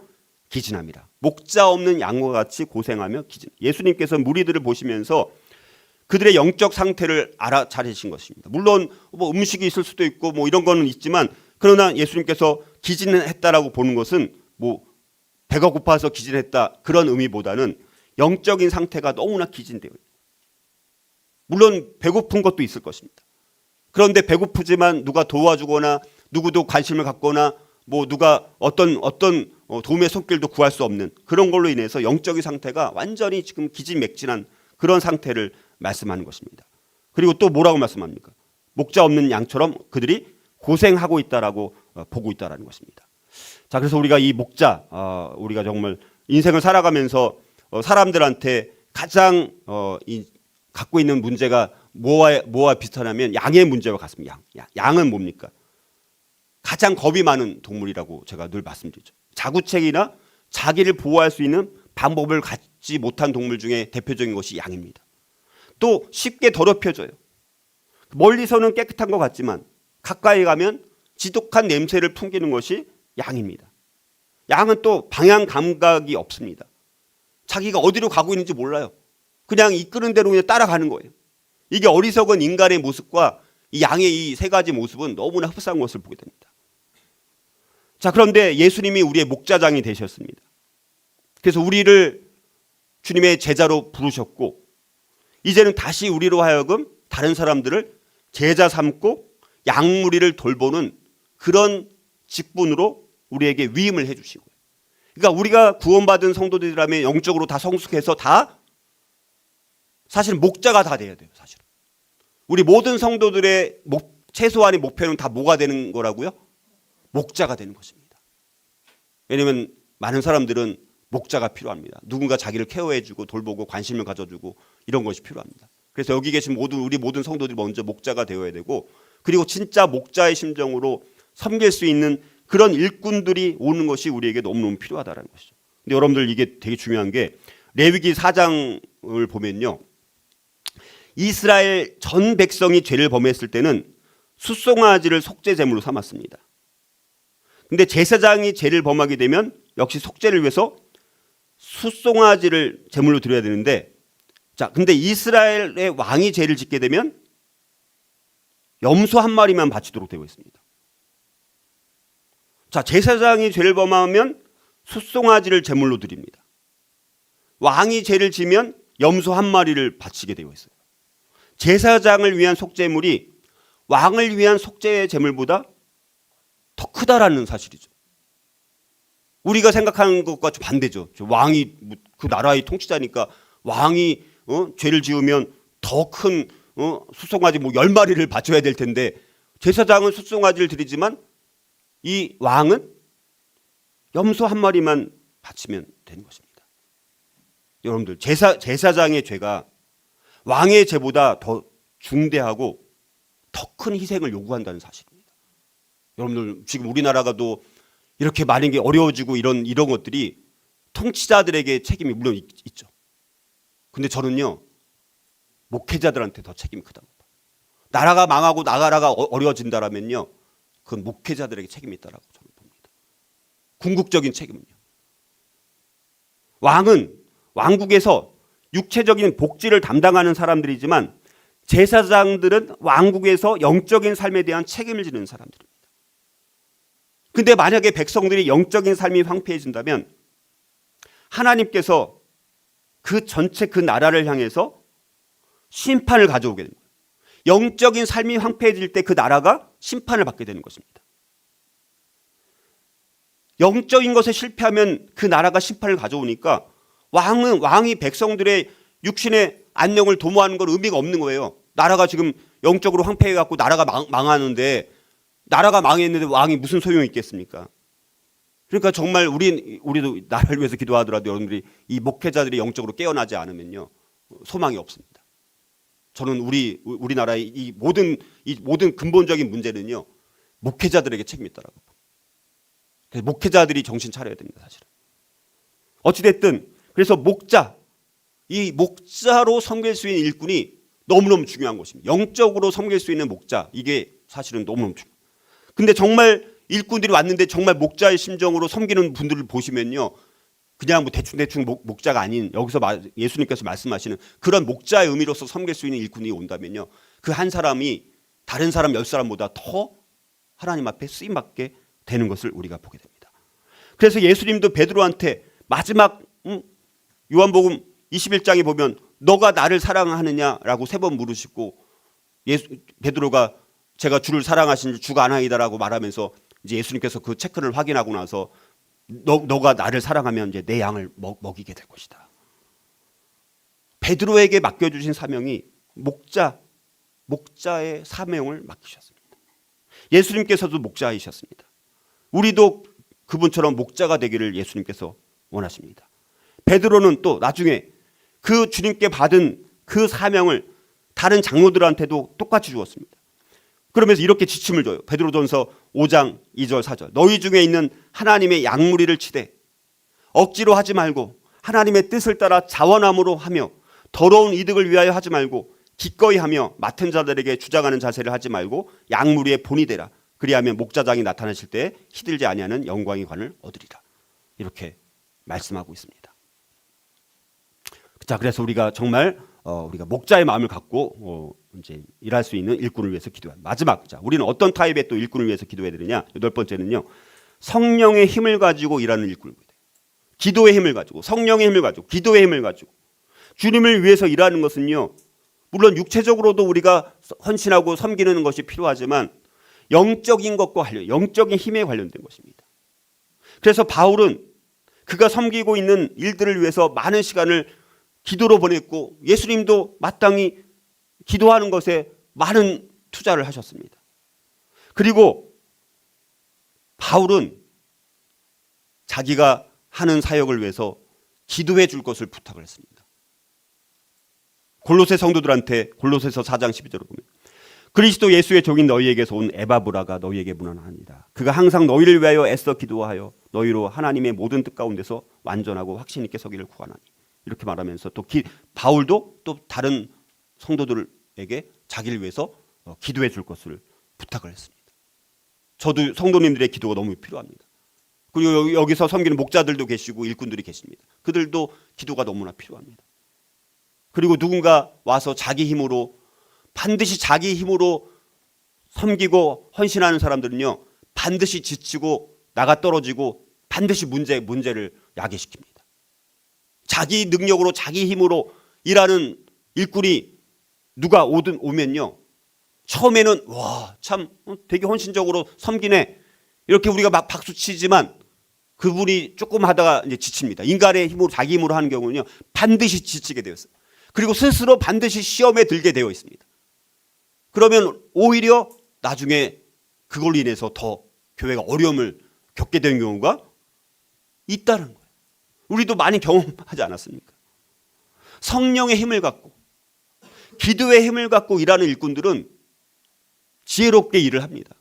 기진합니다. 목자 없는 양과 같이 고생하며 기진. 예수님께서 무리들을 보시면서 그들의 영적 상태를 알아차리신 것입니다. 물론 음식이 있을 수도 있고 이런 거는 있지만 그러나 예수님께서 기진했다라고 보는 것은 배가 고파서 기진했다 그런 의미보다는 영적인 상태가 너무나 기진되어 있다. 물론 배고픈 것도 있을 것입니다. 그런데 배고프지만 누가 도와주거나 누구도 관심을 갖거나 누가 어떤 도움의 손길도 구할 수 없는 그런 걸로 인해서 영적인 상태가 완전히 지금 기진맥진한 그런 상태를 말씀하는 것입니다. 그리고 또 뭐라고 말씀합니까? 목자 없는 양처럼 그들이 고생하고 있다라고 보고 있다라는 것입니다. 자, 그래서 우리가 이 목자, 우리가 정말 인생을 살아가면서 사람들한테 가장 갖고 있는 문제가 뭐와 비슷하냐면 양의 문제와 같습니다. 양은 뭡니까? 가장 겁이 많은 동물이라고 제가 늘 말씀드리죠. 자구책이나 자기를 보호할 수 있는 방법을 갖지 못한 동물 중에 대표적인 것이 양입니다. 또 쉽게 더럽혀져요. 멀리서는 깨끗한 것 같지만 가까이 가면 지독한 냄새를 풍기는 것이 양입니다. 양은 또 방향 감각이 없습니다. 자기가 어디로 가고 있는지 몰라요. 그냥 이끄는 대로 그냥 따라가는 거예요. 이게 어리석은 인간의 모습과 이 양의 이 세 가지 모습은 너무나 흡사한 것을 보게 됩니다. 자, 그런데 예수님이 우리의 목자장이 되셨습니다. 그래서 우리를 주님의 제자로 부르셨고 이제는 다시 우리로 하여금 다른 사람들을 제자 삼고 양무리를 돌보는 그런 직분으로 우리에게 위임을 해주시고요. 그러니까 우리가 구원받은 성도들이라면 영적으로 다 성숙해서 다 사실 목자가 다 돼야 돼요. 사실은 우리 모든 성도들의 최소한의 목표는 다 뭐가 되는 거라고요? 목자가 되는 것입니다. 왜냐하면 많은 사람들은 목자가 필요합니다. 누군가 자기를 케어해주고 돌보고 관심을 가져주고 이런 것이 필요합니다. 그래서 여기 계신 우리 모든 성도들이 먼저 목자가 되어야 되고 그리고 진짜 목자의 심정으로 섬길 수 있는 그런 일꾼들이 오는 것이 우리에게 너무너무 필요하다는 것이죠. 근데 여러분들 이게 되게 중요한 게 레위기 4장을 보면요. 이스라엘 전 백성이 죄를 범했을 때는 숫송아지를 속죄 제물로 삼았습니다. 근데 제사장이 죄를 범하게 되면 역시 속죄를 위해서 숫송아지를 제물로 드려야 되는데 자, 근데 이스라엘의 왕이 죄를 짓게 되면 염소 한 마리만 바치도록 되어 있습니다. 자, 제사장이 죄를 범하면 숫송아지를 제물로 드립니다. 왕이 죄를 지면 염소 한 마리를 바치게 되어 있어요. 제사장을 위한 속죄물이 왕을 위한 속죄 제물보다 더 크다라는 사실이죠. 우리가 생각하는 것과 좀 반대죠. 왕이 그 나라의 통치자니까 왕이 죄를 지으면 더 큰 숫송아지 10마리를 바쳐야 될 텐데 제사장은 숫송아지를 드리지만 이 왕은 염소 한 마리만 바치면 되는 것입니다. 여러분들 제사장의 죄가 왕의 죄보다 더 중대하고 더 큰 희생을 요구한다는 사실입니다. 여러분들 지금 우리나라가도 이렇게 많은 게 어려워지고 이런 것들이 통치자들에게 책임이 물론 있죠. 근데 저는요 목회자들한테 더 책임이 크다고 봐요. 나라가 망하고 나라가 어려워진다라면요 그건 목회자들에게 책임이 있다라고 저는 봅니다. 궁극적인 책임은요. 왕은 왕국에서 육체적인 복지를 담당하는 사람들이지만 제사장들은 왕국에서 영적인 삶에 대한 책임을 지는 사람들입니다. 근데 만약에 백성들이 영적인 삶이 황폐해진다면 하나님께서 그 전체 그 나라를 향해서 심판을 가져오게 됩니다. 영적인 삶이 황폐해질 때 그 나라가 심판을 받게 되는 것입니다. 영적인 것에 실패하면 그 나라가 심판을 가져오니까 왕이 백성들의 육신의 안녕을 도모하는 건 의미가 없는 거예요. 나라가 지금 영적으로 황폐해갖고 나라가 망하는데, 나라가 망했는데 왕이 무슨 소용이 있겠습니까? 그러니까 정말 우리도 나라를 위해서 기도하더라도 여러분들이 이 목회자들이 영적으로 깨어나지 않으면요, 소망이 없습니다. 저는 우리나라의 이 모든 근본적인 문제는요, 목회자들에게 책임이 있다라고. 그래서 목회자들이 정신 차려야 됩니다, 사실은. 어찌됐든 그래서 이 목자로 섬길 수 있는 일꾼이 너무너무 중요한 것입니다. 영적으로 섬길 수 있는 목자, 이게 사실은 너무너무 중요해요. 근데 정말 일꾼들이 왔는데 정말 목자의 심정으로 섬기는 분들을 보시면요, 그냥 뭐 대충 목자가 아닌, 여기서 예수님께서 말씀하시는 그런 목자의 의미로서 섬길 수 있는 일꾼이 온다면요, 그 한 사람이 다른 사람 10사람보다 더 하나님 앞에 쓰임받게 되는 것을 우리가 보게 됩니다. 그래서 예수님도 베드로한테 마지막 요한복음 21장에 보면 너가 나를 사랑하느냐라고 3번 물으시고, 베드로가 제가 주를 사랑하신 주가 아나이다라고 말하면서 이제 예수님께서 그 체크를 확인하고 나서 너가 나를 사랑하면 이제 내 양을 먹이게 될 것이다. 베드로에게 맡겨주신 사명이 목자의 사명을 맡기셨습니다. 예수님께서도 목자이셨습니다. 우리도 그분처럼 목자가 되기를 예수님께서 원하십니다. 베드로는 또 나중에 그 주님께 받은 그 사명을 다른 장로들한테도 똑같이 주었습니다. 그러면서 이렇게 지침을 줘요. 베드로전서 5장 2절 4절. 너희 중에 있는 하나님의 양무리를 치되 억지로 하지 말고 하나님의 뜻을 따라 자원함으로 하며 더러운 이득을 위하여 하지 말고 기꺼이 하며 맡은 자들에게 주장하는 자세를 하지 말고 양무리의 본이 되라. 그리하면 목자장이 나타나실 때 시들지 아니하는 영광의 관을 얻으리라. 이렇게 말씀하고 있습니다. 자, 그래서 우리가 정말 우리가 목자의 마음을 갖고 이제 일할 수 있는 일꾼을 위해서 기도해야. 마지막, 자, 우리는 어떤 타입의 또 일꾼을 위해서 기도해야 되느냐? 8번째는요, 성령의 힘을 가지고 일하는 일꾼을 위해서. 기도의 힘을 가지고, 성령의 힘을 가지고, 기도의 힘을 가지고 주님을 위해서 일하는 것은요, 물론 육체적으로도 우리가 헌신하고 섬기는 것이 필요하지만 영적인 것과 영적인 힘에 관련된 것입니다. 그래서 바울은 그가 섬기고 있는 일들을 위해서 많은 시간을 기도로 보냈고, 예수님도 마땅히 기도하는 것에 많은 투자를 하셨습니다. 그리고 바울은 자기가 하는 사역을 위해서 기도해 줄 것을 부탁을 했습니다. 골로새 성도들한테 골로새서 4장 12절을 보면 그리스도 예수의 종인 너희에게서 온 에바브라가 너희에게 문안하니라. 그가 항상 너희를 위하여 애써 기도하여 너희로 하나님의 모든 뜻 가운데서 완전하고 확신 있게 서기를 구하나니. 이렇게 말하면서 또 바울도 또 다른 성도들에게 자기를 위해서 기도해 줄 것을 부탁을 했습니다. 저도 성도님들의 기도가 너무 필요합니다. 그리고 여기서 섬기는 목자들도 계시고 일꾼들이 계십니다. 그들도 기도가 너무나 필요합니다. 그리고 누군가 와서 반드시 자기 힘으로 섬기고 헌신하는 사람들은요, 반드시 지치고 나가 떨어지고 반드시 문제를 야기시킵니다. 자기 능력으로 자기 힘으로 일하는 일꾼이 누가 오면요, 처음에는 와, 참 되게 헌신적으로 섬기네 이렇게 우리가 막 박수치지만 그분이 조금 하다가 이제 지칩니다. 인간의 힘으로 자기 힘으로 하는 경우는요, 반드시 지치게 되었어요. 그리고 스스로 반드시 시험에 들게 되어 있습니다. 그러면 오히려 나중에 그걸로 인해서 더 교회가 어려움을 겪게 되는 경우가 있다는 거예요. 우리도 많이 경험하지 않았습니까? 성령의 힘을 갖고 기도의 힘을 갖고 일하는 일꾼들은 지혜롭게 일을 합니다.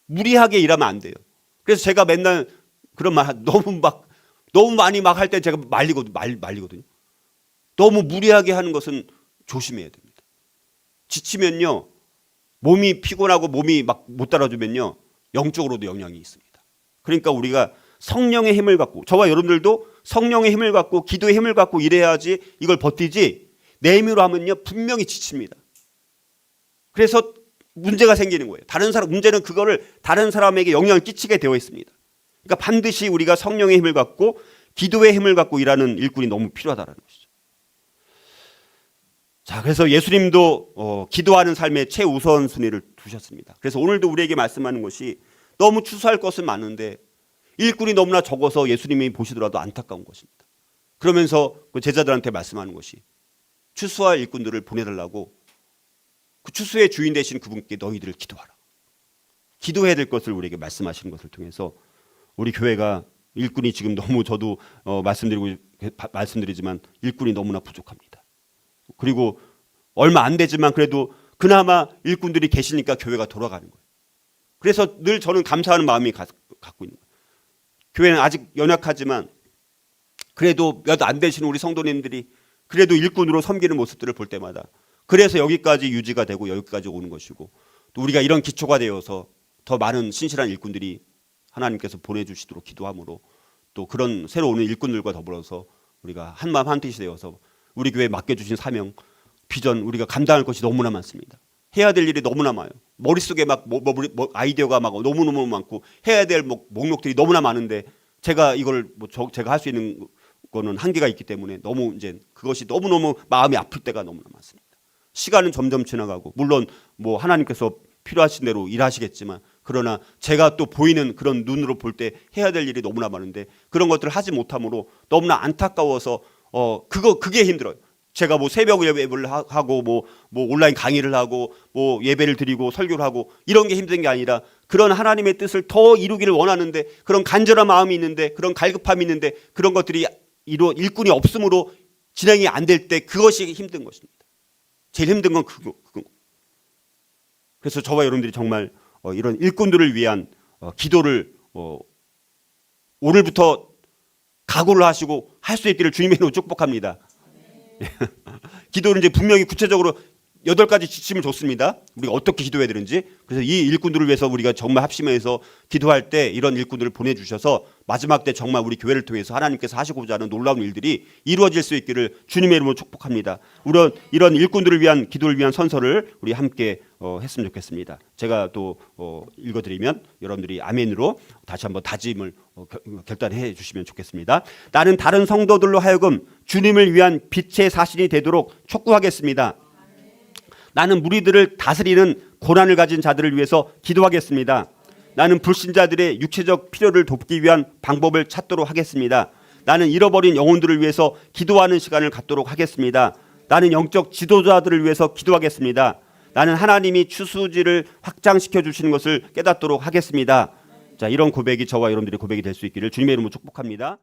무리하게 일하면 안 돼요. 그래서 제가 맨날 그런 말 너무 많이 막 할 때 제가 말리거든요. 너무 무리하게 하는 것은 조심해야 됩니다. 지치면요, 몸이 피곤하고 몸이 막 못 따라주면요, 영적으로도 영향이 있습니다. 그러니까 우리가 성령의 힘을 갖고, 저와 여러분들도 성령의 힘을 갖고 기도의 힘을 갖고 일해야지 이걸 버티지, 내 힘으로 하면요 분명히 지칩니다. 그래서 문제가 생기는 거예요. 문제는 그거를 다른 사람에게 영향을 끼치게 되어 있습니다. 그러니까 반드시 우리가 성령의 힘을 갖고 기도의 힘을 갖고 일하는 일꾼이 너무 필요하다는 것이죠. 자, 그래서 예수님도 기도하는 삶의 최우선순위를 두셨습니다. 그래서 오늘도 우리에게 말씀하는 것이 너무 추수할 것은 많은데 일꾼이 너무나 적어서 예수님이 보시더라도 안타까운 것입니다. 그러면서 그 제자들한테 말씀하는 것이 추수할 일꾼들을 보내달라고, 그 추수의 주인 되신 그분께 너희들을 기도하라. 기도해야 될 것을 우리에게 말씀하시는 것을 통해서 우리 교회가 일꾼이 지금 너무, 저도 말씀드리지만 일꾼이 너무나 부족합니다. 그리고 얼마 안 되지만 그래도 그나마 일꾼들이 계시니까 교회가 돌아가는 거예요. 그래서 늘 저는 감사하는 마음이 갖고 있는 거예요. 교회는 아직 연약하지만 그래도 몇 안 되시는 우리 성도님들이 그래도 일꾼으로 섬기는 모습들을 볼 때마다, 그래서 여기까지 유지가 되고 여기까지 오는 것이고, 또 우리가 이런 기초가 되어서 더 많은 신실한 일꾼들이 하나님께서 보내주시도록 기도함으로, 또 그런 새로 오는 일꾼들과 더불어서 우리가 한마음 한뜻이 되어서 우리 교회에 맡겨주신 사명, 비전, 우리가 감당할 것이 너무나 많습니다. 해야 될 일이 너무나 많아요. 머릿속에 막 아이디어가 막 너무너무 많고 해야 될 목록들이 너무나 많은데 제가 이걸 제가 할 수 있는 거는 한계가 있기 때문에 너무 이제 그것이 너무너무 마음이 아플 때가 너무나 많습니다. 시간은 점점 지나가고 물론 하나님께서 필요하신 대로 일하시겠지만, 그러나 제가 또 보이는 그런 눈으로 볼 때 해야 될 일이 너무나 많은데 그런 것들을 하지 못함으로 너무나 안타까워서 그게 힘들어요. 제가 새벽 예배를 하고 온라인 강의를 하고 예배를 드리고 설교를 하고 이런 게 힘든 게 아니라, 그런 하나님의 뜻을 더 이루기를 원하는데 그런 간절한 마음이 있는데 그런 갈급함이 있는데 그런 것들이 일꾼이 없으므로 진행이 안 될 때 그것이 힘든 것입니다. 제일 힘든 건 그거. 그래서 저와 여러분들이 정말 이런 일꾼들을 위한 기도를 오늘부터 각오를 하시고 할 수 있기를 주님의 이름으로 축복합니다. 기도는 이제 분명히 구체적으로 8가지 지침을 줬습니다. 우리가 어떻게 기도해야 되는지. 그래서 이 일꾼들을 위해서 우리가 정말 합심해서 기도할 때 이런 일꾼들을 보내주셔서 마지막 때 정말 우리 교회를 통해서 하나님께서 하시고자 하는 놀라운 일들이 이루어질 수 있기를 주님의 이름으로 축복합니다. 우리 이런 일꾼들을 위한 기도를 위한 선서를 우리 함께 했으면 좋겠습니다. 제가 또 읽어드리면 여러분들이 아멘으로 다시 한번 다짐을 결단해 주시면 좋겠습니다. 나는 다른 성도들로 하여금 주님을 위한 빛의 사신이 되도록 촉구하겠습니다. 나는 무리들을 다스리는 고난을 가진 자들을 위해서 기도하겠습니다. 나는 불신자들의 육체적 필요를 돕기 위한 방법을 찾도록 하겠습니다. 나는 잃어버린 영혼들을 위해서 기도하는 시간을 갖도록 하겠습니다. 나는 영적 지도자들을 위해서 기도하겠습니다. 나는 하나님이 추수지를 확장시켜 주시는 것을 깨닫도록 하겠습니다. 자, 이런 고백이 저와 여러분들의 고백이 될 수 있기를 주님의 이름으로 축복합니다.